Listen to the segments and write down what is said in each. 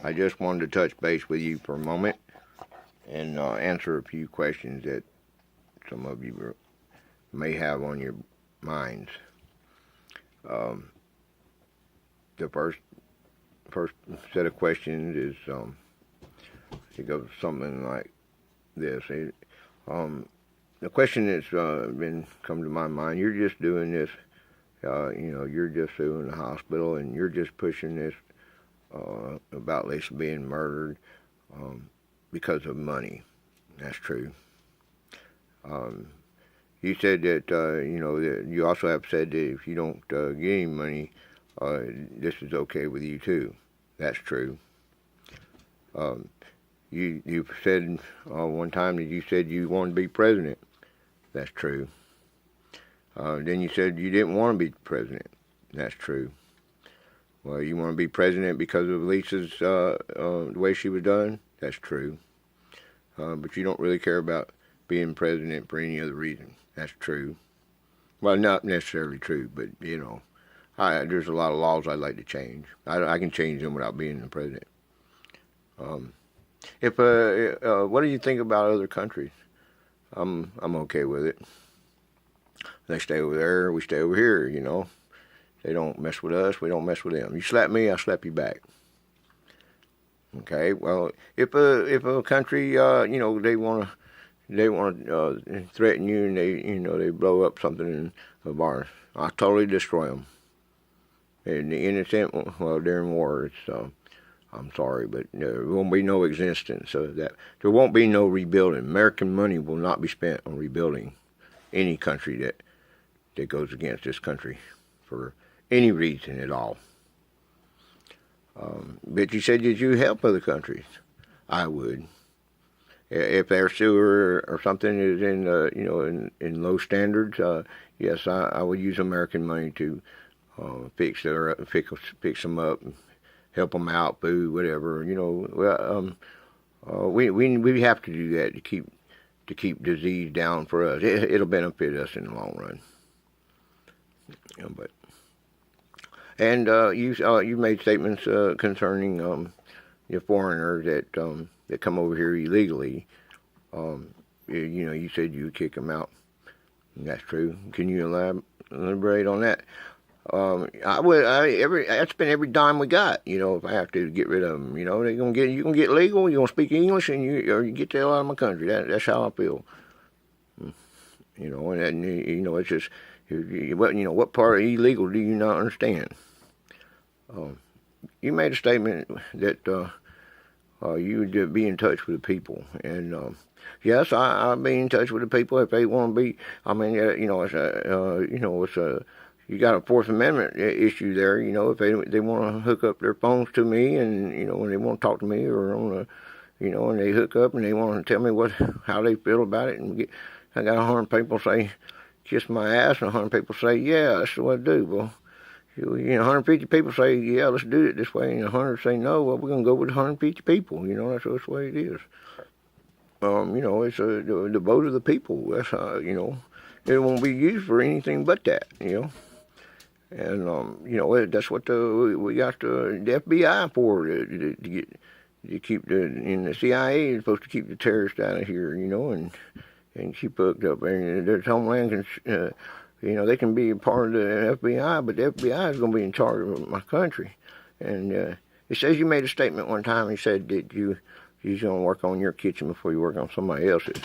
I just wanted to touch base with you for a moment and answer a few questions that some of you may have on your minds. Um, the first set of questions is it goes something like this. The question that's been come to my mind: you're just doing this. You're just suing the hospital, and you're just pushing this about Lisa being murdered because of money. That's true. Um, you said that that you also have said that if you don't get any money, this is okay with you too. That's true. Um, you said one time that you said you wanted to be president. That's true. Then you said you didn't want to be president. That's true. Well, you want to be president because of Lisa's the way she was done. That's true. But you don't really care about being president for any other reason. That's true. Well, not necessarily true, but there's a lot of laws I'd like to change. I can change them without being the president. If what do you think about other countries? I'm okay with it. They stay over there, we stay over here. They don't mess with us, we don't mess with them. You slap me, I slap you back. Okay. Well, if a country they want to threaten you and they blow up something in of ours, I totally destroy them. And the innocent, well, during war, it's I'm sorry, but there won't be no existence of that. There won't be no rebuilding. American money will not be spent on rebuilding any country that goes against this country for any reason at all. But you said that you help other countries. I would. If their sewer or something is in low standards, yes, I would use American money to fix them up, help them out, food, whatever. We have to do that to keep disease down for us. It'll benefit us in the long run. You made statements concerning the foreigners that come over here illegally. You said you would kick them out. And that's true. Can you elaborate on that? I spend every dime we got. If I have to get rid of them, they're gonna get you. Gonna get legal. You gonna speak English, and you get the hell out of my country. That's how I feel. It's just what part of illegal do you not understand? You made a statement that you would be in touch with the people, and yes, I'll be in touch with the people if they want to be. I mean, you got a Fourth Amendment issue there. If they want to hook up their phones to me, and when they want to talk to me, or and they hook up and they want to tell me how they feel about it, and I got 100 people say kiss my ass, and 100 people say yeah, that's what I do. Well, 150 people say yeah, let's do it this way, and 100 say no. Well, we're gonna go with 150 people. That's the way it is. It's the vote of the people. That's how it won't be used for anything but that. And that's what we got the FBI for to keep the CIA is supposed to keep the terrorists out of here, and keep hooked up. And their homeland can, they can be a part of the FBI, but the FBI is going to be in charge of my country. And it says you made a statement one time. You said that you're going to work on your kitchen before you work on somebody else's.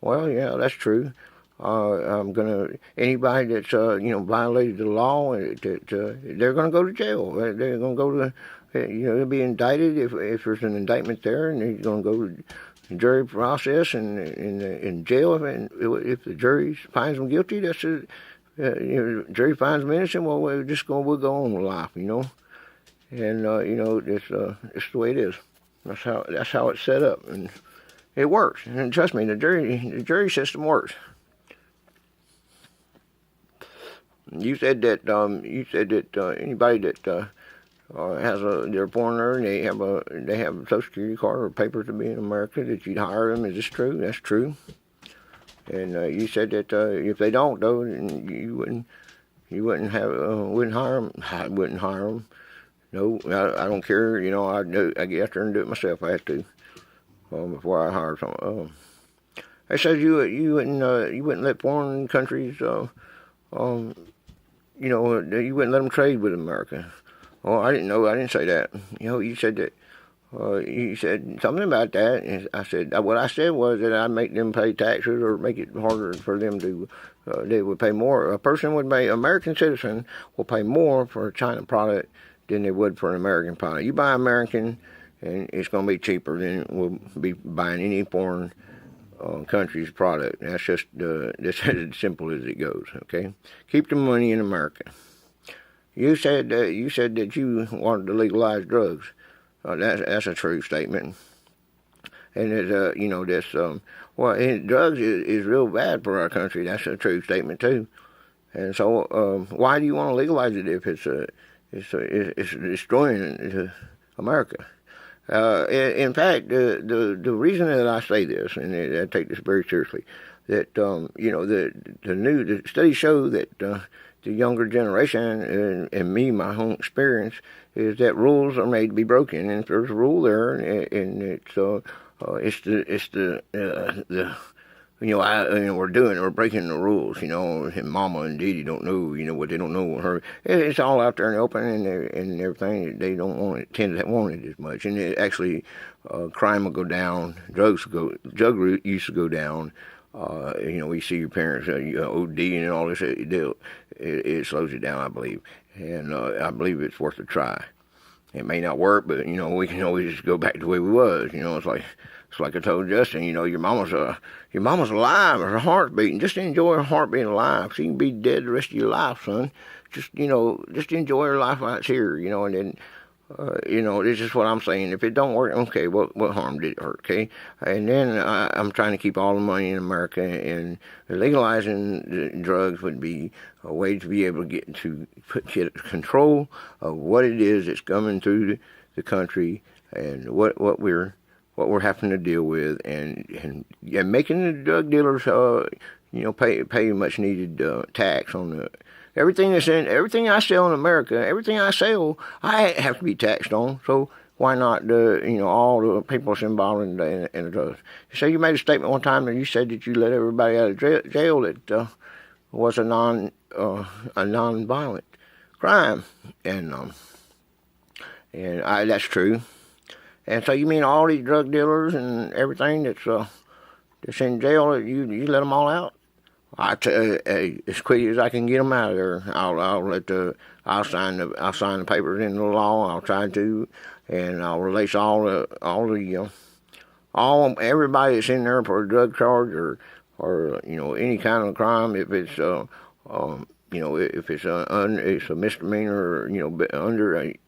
Well, yeah, that's true. I'm gonna anybody that's violated the law, they're gonna go to jail. They're gonna go to they'll be indicted if there's an indictment there, and they're gonna go to the jury process and in jail. If the jury finds them guilty, that's it. The jury finds them innocent. Well, we'll go on with life, And it's the way it is. That's how it's set up, and it works. And trust me, the jury system works. You said that anybody that has they're a foreigner and they have a Social Security card or papers to be in America, that you'd hire them. Is this true? That's true. And you said that if they don't, though, then you wouldn't hire them. I wouldn't hire them. No, I don't care. I get out there and do it myself. I have to before I hire someone. They said you wouldn't let foreign countries um, you wouldn't let them trade with America. Oh, I didn't know. I didn't say that. You said that. You said something about that, and I said what I said was that I'd make them pay taxes or make it harder for them to. They would pay more. American citizen will pay more for a China product than they would for an American product. You buy American, and it's going to be cheaper than we'll be buying any foreign country's product. That's just that's as simple as it goes. Okay, keep the money in America. You said that you wanted to legalize drugs. That's a true statement. And it's drugs is real bad for our country. That's a true statement too. And so why do you want to legalize it if it's destroying America? In fact, the reason that I say this, and I take this very seriously, that the studies show that the younger generation and me, my own experience, is that rules are made to be broken, and if there's a rule there, and we're breaking the rules, and Mama and Didi don't know, what they don't know. It's all out there in the open, and everything. They don't tend to want it as much, and it actually, crime will go down, drug use will go down. We see your parents OD and all this. It slows it down, I believe, and I believe it's worth a try. It may not work, but we can always just go back to the way we was. It's like I told Justin. Your mama's alive, her heart's beating. Just enjoy her heart being alive. She can be dead the rest of your life, son. Just enjoy her life while it's here. And then. This is what I'm saying. If it don't work, okay, what harm did it hurt, okay? And then I'm trying to keep all the money in America, and legalizing the drugs would be a way to be able to get control of what it is that's coming through the country, and what we're having to deal with, and making the drug dealers pay much needed tax on the. Everything I sell in America, everything I sell, I have to be taxed on. So why not all the people that's involved in the drugs? So you made a statement one time that you said that you let everybody out of jail that was a non-violent crime, and that's true. And so you mean all these drug dealers and everything that's in jail, you let them all out? As quick as I can get them out of there, I'll sign the papers into the law. I'll try to, and I'll release everybody that's in there for a drug charge or any kind of crime. If it's it's a misdemeanor, under and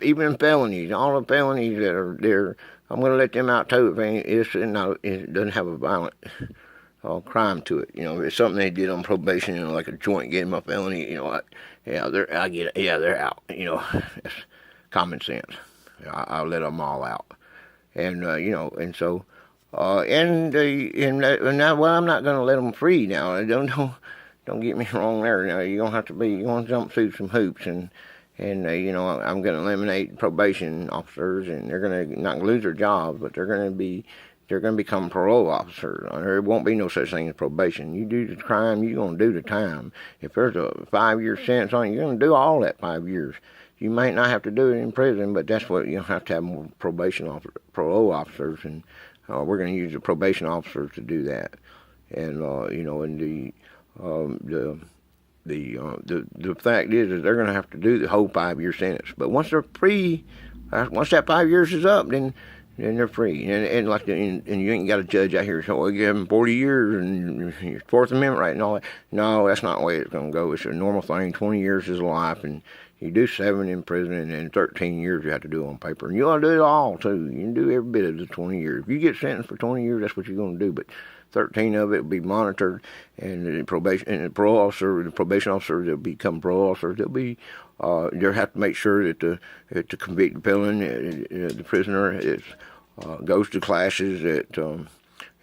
even felonies, all the felonies that are there, I'm going to let them out too. If it doesn't have a violent. Crime to it. It's something they did on probation, like a joint, getting a felony. They're out. That's common sense. I'll let them all out, and and so, I'm not going to let them free now. Don't get me wrong there. Now you're going to jump through some hoops, and I'm going to eliminate probation officers, and they're not going to lose their jobs, but they're going to become parole officers. There won't be no such thing as probation. You do the crime, you're going to do the time. If there's a 5-year sentence on it, you're going to do all that 5 years. You might not have to do it in prison, but that's what you'll have to have more parole officers, and we're going to use the probation officers to do that. And the fact is they're going to have to do the whole 5-year sentence. But once they're free, once that 5 years is up, then they're free, and you ain't got a judge out here so give them 40 years and your Fourth Amendment right and all that. No, that's not the way it's going to go. It's a normal thing. 20 years is life, and you do 7 in prison, and then 13 years you have to do on paper, and you ought to do it all too. You can do every bit of the 20 years. If you get sentenced for 20 years, that's what you're going to do. But 13 of it will be monitored, and the probation officer, they'll become parole officers. They'll have to make sure that the convicted felon, the prisoner, goes to classes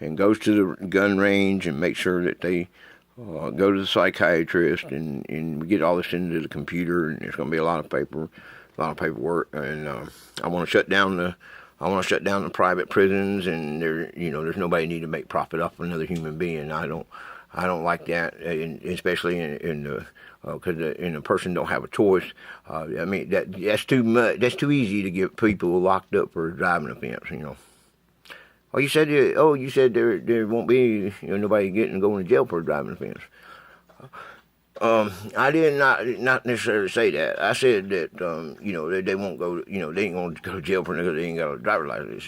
and goes to the gun range and make sure that they go to the psychiatrist, and we get all this into the computer, and there's going to be a lot of paperwork, and I want to shut down the private prisons, and there's nobody need to make profit off another human being. I don't like that, especially in the because a person don't have a choice. I mean that's too much. That's too easy to get people locked up for a driving offense. Oh, you said there won't be nobody going to jail for a driving offense. I did not necessarily say that. I said that that they won't go. They ain't going to go to jail for because they ain't got a driver's license.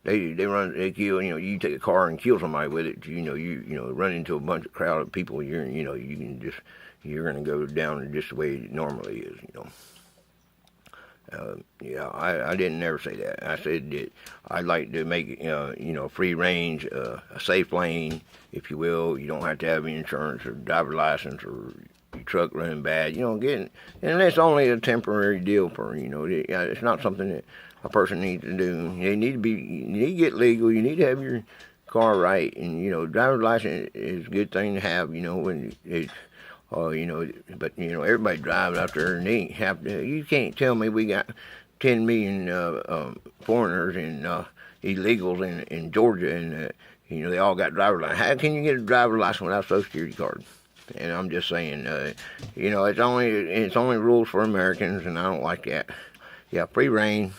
They kill. You take a car and kill somebody with it. You run into a bunch of crowd of people. You're gonna go down just the way it normally is. I didn't never say that. I said that I'd like to make free range, a safe lane, if you will. You don't have to have insurance or driver's license or your truck running bad. And that's only a temporary deal for it's not something that a person needs to do. You need to get legal. You need to have your car right, and driver's license is a good thing to have. When it's but everybody drives out there, and they ain't have to. You can't tell me we got 10 million foreigners and illegals in Georgia, and they all got driver's license. How can you get a driver's license without a Social Security card? And I'm just saying, it's only rules for Americans, and I don't like that. Yeah, free reign,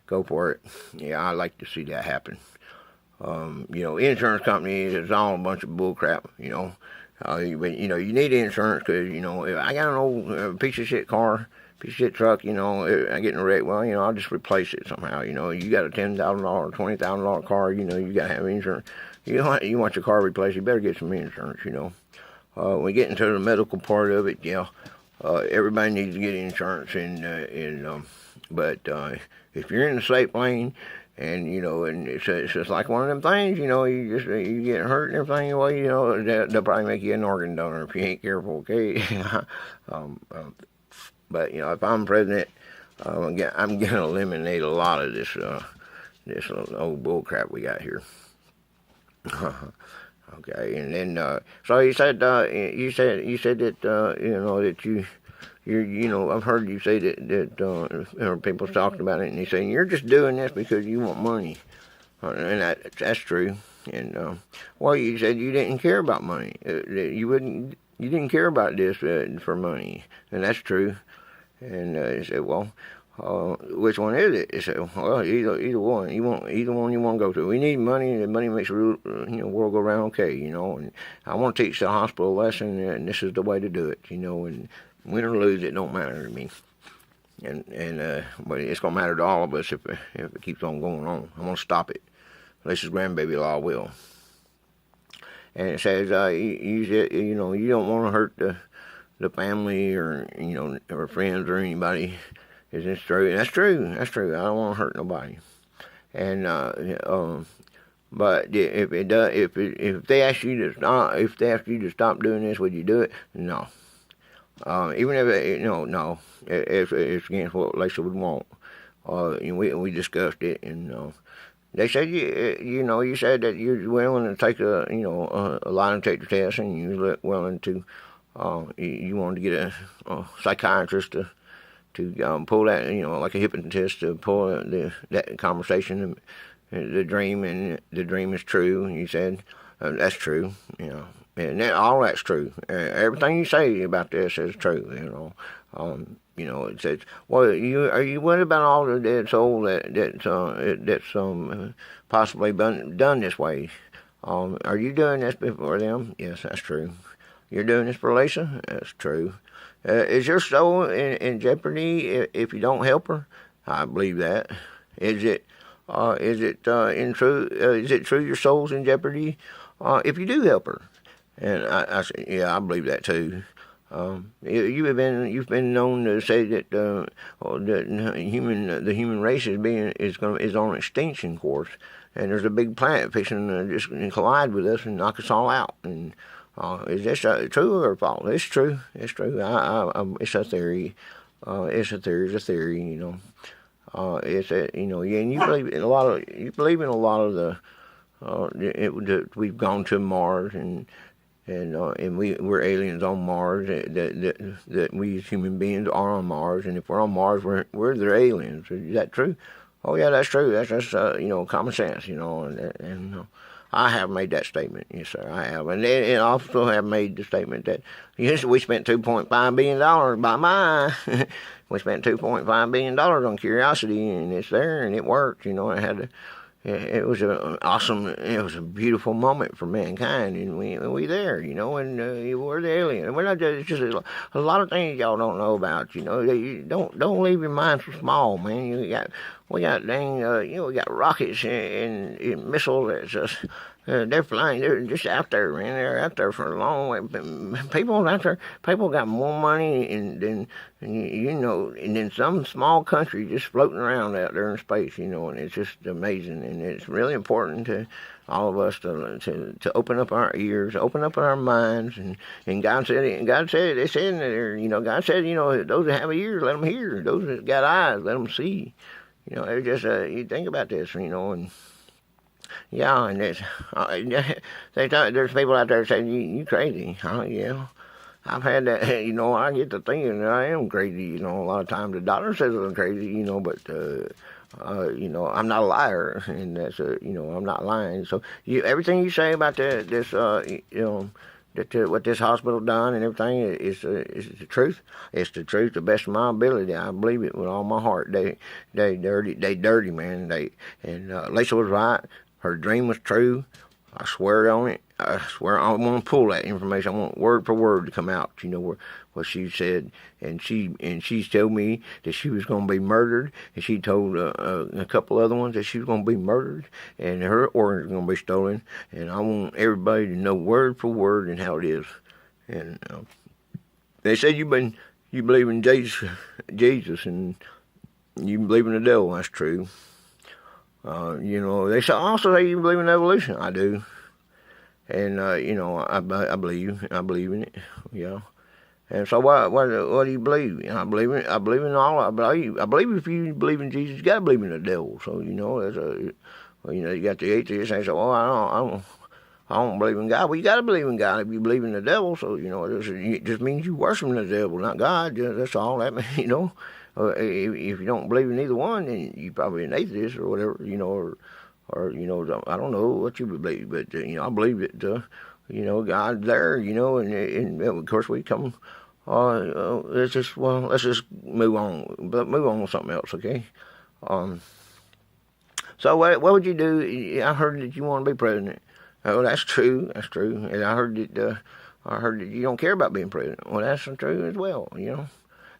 go for it. Yeah, I like to see that happen. Insurance companies, it's all a bunch of bull crap. But you need insurance because if I got an old piece of shit car, piece of shit truck, I get in a wreck. Well, I'll just replace it somehow. You got a $10,000, $20,000 car, you got to have insurance. You want your car replaced, you better get some insurance. When we get into the medical part of it, everybody needs to get insurance, but if you're in the safe lane. And and it's just like one of them things, you get hurt and everything. Well, they'll probably make you an organ donor if you ain't careful, okay? But if I'm president, I'm gonna eliminate a lot of this old bull crap we got here. Okay, and then so you said that that I've heard you say that people talked about it, and they say you're just doing this because you want money, and that's true. And you said you didn't care about money. You didn't care about this for money, and that's true. And he said, well, which one is it? He said, well, either one. Either one you want to go to. We need money, and money makes the world go round. Okay, and I want to teach the hospital a lesson, and this is the way to do it. And win or lose, it don't matter to me. But it's gonna matter to all of us if it keeps on going on. I'm gonna stop it. Unless his grandbaby law will. And it says you don't want to hurt the family or or friends or anybody. Is this true? That's true. That's true. I don't want to hurt nobody. And but if they ask you to stop doing this, would you do it? No. Even if no, it's against what Lisa would want. We discussed it, and they said you said that you're willing to take a lie detector test, and you're willing to you wanted to get a psychiatrist to pull that like a hypnotist to pull that conversation, the dream, and the dream is true. And you said that's true, And all that's true. Everything you say about this is true. It says, well, are you worried about all the dead soul that's possibly done this way? Are you doing this before them? Yes, that's true. You're doing this for Lisa? That's true. Is your soul in jeopardy if you don't help her? I believe that. Is it true your soul's in jeopardy if you do help her? And I said, yeah, I believe that too. You've been known to say that the human race is on extinction course, and there's a big planet fixing to just collide with us and knock us all out. And is this true or false? It's true. It's true. It's a theory. It's a theory. It's a theory. It's and you believe in a lot of the We've gone to Mars, and we're aliens on Mars. That we as human beings are on Mars, and if we're on Mars, we're the aliens. Is that true? Oh yeah, that's true. That's common sense. And I have made that statement. Yes, sir, I have, and I also have made the statement that yes, we spent $2.5 billion by my. We spent $2.5 billion on Curiosity, and it's there, and it worked. It had to. It was an awesome, it was a beautiful moment for mankind, and we there, and we're the alien. And we're not just, it's just a lot of things y'all don't know about, You don't leave your mind so small, man. We got we got rockets and missiles that's just. They're flying. They're just out there, man. They're out there for a long way. People out there. People got more money than and then some small country just floating around out there in space, And it's just amazing, and it's really important to all of us to open up our ears, open up our minds, and God said it. And God said it. They said in there, God said, those that have ears, let them hear. Those that got eyes, let them see. It's just you think about this, and. Yeah, and there's people out there saying you crazy. Oh yeah, I've had that. I get to thinking that I am crazy. A lot of times the doctor says I'm crazy. But I'm not a liar, and that's I'm not lying. So everything you say about this what this hospital done and everything is the truth. It's the truth, the best of my ability. I believe it with all my heart. They dirty, man. Lisa was right. Her dream was true. I swear on it. I swear I want to pull that information. I want word for word to come out. What she said, and she's told me that she was going to be murdered, and she told a couple other ones that she was going to be murdered, and her organs are going to be stolen. And I want everybody to know word for word and how it is. And they said you believe in Jesus, and you believe in the devil. That's true. They also say you believe in evolution. I do, and I believe in it. Yeah. And so what do you believe? I believe in all. I believe if you believe in Jesus, you got to believe in the devil. So you got the atheists. They say, well, I don't believe in God. Well, you got to believe in God if you believe in the devil. So it just means you worship the devil, not God. That's all that means. If you don't believe in either one, then you're probably an atheist or whatever, or I don't know what you believe, but I believe that God's there, and of course we come. Let's just move on, but move on with something else, okay? So what would you do? I heard that you want to be president. Oh, that's true. And I heard that you don't care about being president. Well, that's true as well,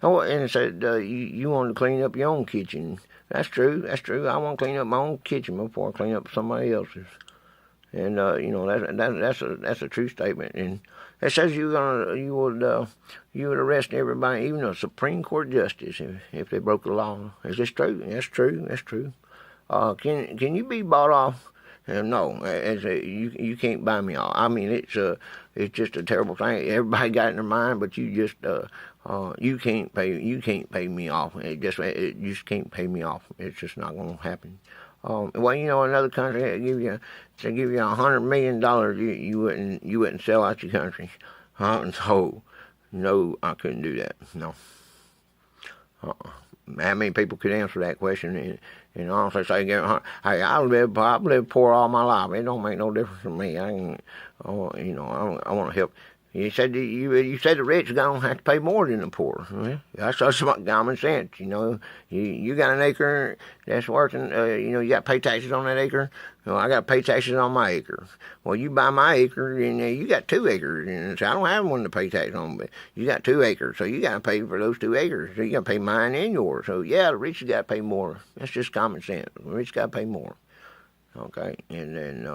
Oh, and it said you want to clean up your own kitchen. That's true. I want to clean up my own kitchen before I clean up somebody else's. And that's a true statement. And it says you would arrest everybody, even a Supreme Court justice, if they broke the law. Is this true? That's true. Can you be bought off? No, you can't buy me off. I mean, it's just a terrible thing. Everybody got it in their mind, but you just you can't pay me off. It just can't pay me off. It's just not going to happen. Well, another country they give you $100 million, you wouldn't sell out your country. So no, I couldn't do that. No. How many people could answer that question and honestly say, hey, I live poor all my life. It don't make no difference to me. I want to help. You said the rich are gonna have to pay more than the poor. Yeah, that's common sense. You got an acre that's worth, you got to pay taxes on that acre. I got to pay taxes on my acre. Well, you buy my acre, and you got 2 acres, and so I don't have one to pay tax on, but you got 2 acres, so you got to pay for those 2 acres. So you got to pay mine and yours. So yeah, the rich got to pay more. That's just common sense. The rich got to pay more. Okay, and then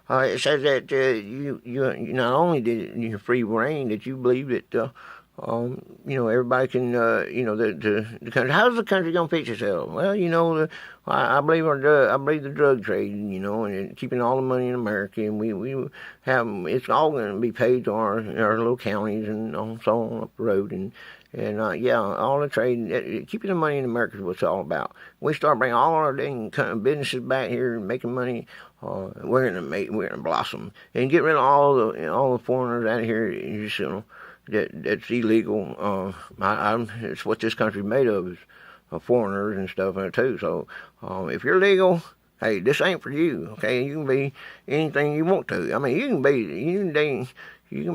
it says that you not only did your free reign, that you believe that everybody can the country. How's the country gonna fix itself? Well, I believe the drug trade, and keeping all the money in America, and we have it's all going to be paid to our little counties and so on up the road, and And yeah, all the trade, keeping the money in America is what it's all about. We start bringing all our dang businesses back here and making money. We're gonna blossom and get rid of all the foreigners out of here. Just, that's illegal. It's what this country's made of, is foreigners and stuff too. So if you're legal, hey, this ain't for you. Okay, you can be anything you want to. I mean, you can be anything you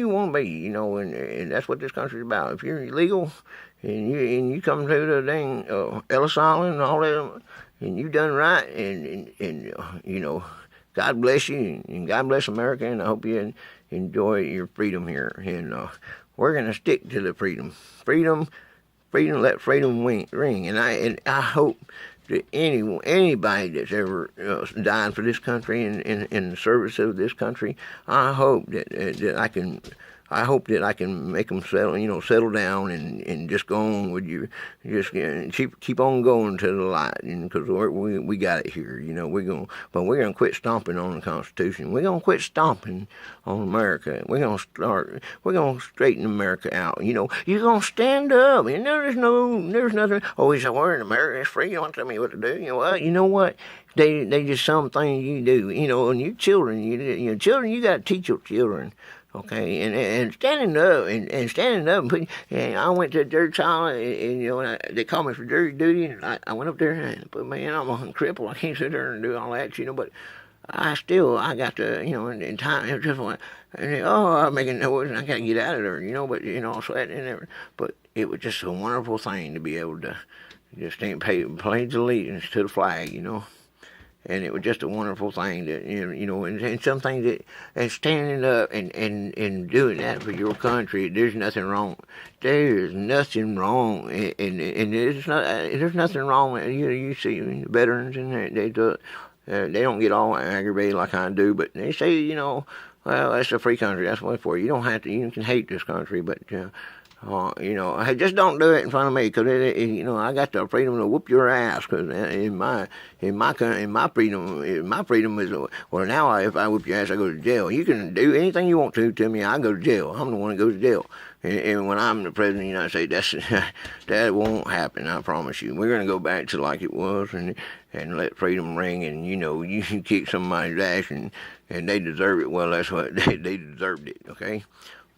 want to be, and that's what this country's about. If you're illegal and you come to the dang Ellis Island and all that, and you done right, and God bless you, and God bless America, and I hope you enjoy your freedom here. And we're gonna stick to the freedom, let freedom ring. And I hope that anybody that's ever died for this country and in the service of this country, I hope that I hope that I can make them settle down and just go on with you, just keep on going to the light, because we got it here, but we're gonna quit stomping on the Constitution. We're gonna quit stomping on America. We're gonna straighten America out. You're gonna stand up. There's nothing. Oh, he said, we're in America, it's free. You don't tell me what to do. You know what? They just some things you do. And your children, children, you got to teach your children. Okay, and standing up and standing up and I went to jury trial and they called me for jury duty, and I went up there and put man, I'm a cripple. I can't sit there and do all that, but I got to, in time, it just went, and I'm making noise and I got to get out of there, but sweating and everything. But it was just a wonderful thing to be able to just pledge allegiance to the flag, And it was just a wonderful thing that, and some things and standing up and doing that for your country, there's nothing wrong. There's nothing wrong. And there's nothing wrong. You see veterans in there, they don't get all aggravated like I do, but they say, well, that's a free country. That's what it's for. You don't have to, you can hate this country, but, hey, just don't do it in front of me, because I got the freedom to whoop your ass. Because in my freedom is, well, now if I whoop your ass, I go to jail. You can do anything you want to me. I go to jail. I'm the one that goes to jail. And when I'm the president of the United States, that won't happen. I promise you. We're gonna go back to like it was, and let freedom ring. And you can kick somebody's ass, and they deserve it. Well, that's what they deserved it. Okay,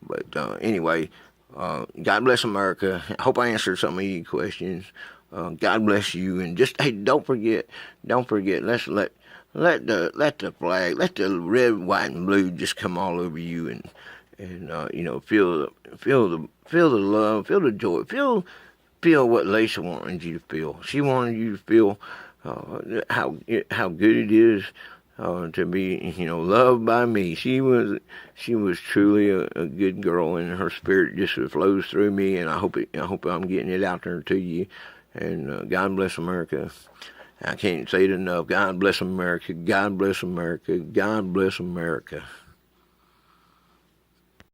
but anyway. God bless America. I hope I answered some of your questions. God bless you, and just hey, don't forget. Let's let the flag, let the red, white, and blue just come all over you, and feel the love, feel the joy, feel what Lisa wanted you to feel. She wanted you to feel how good it is. To be, loved by me. She was truly a good girl, and her spirit just flows through me. And I hope I'm getting it out there to you. And God bless America. I can't say it enough. God bless America. God bless America. God bless America.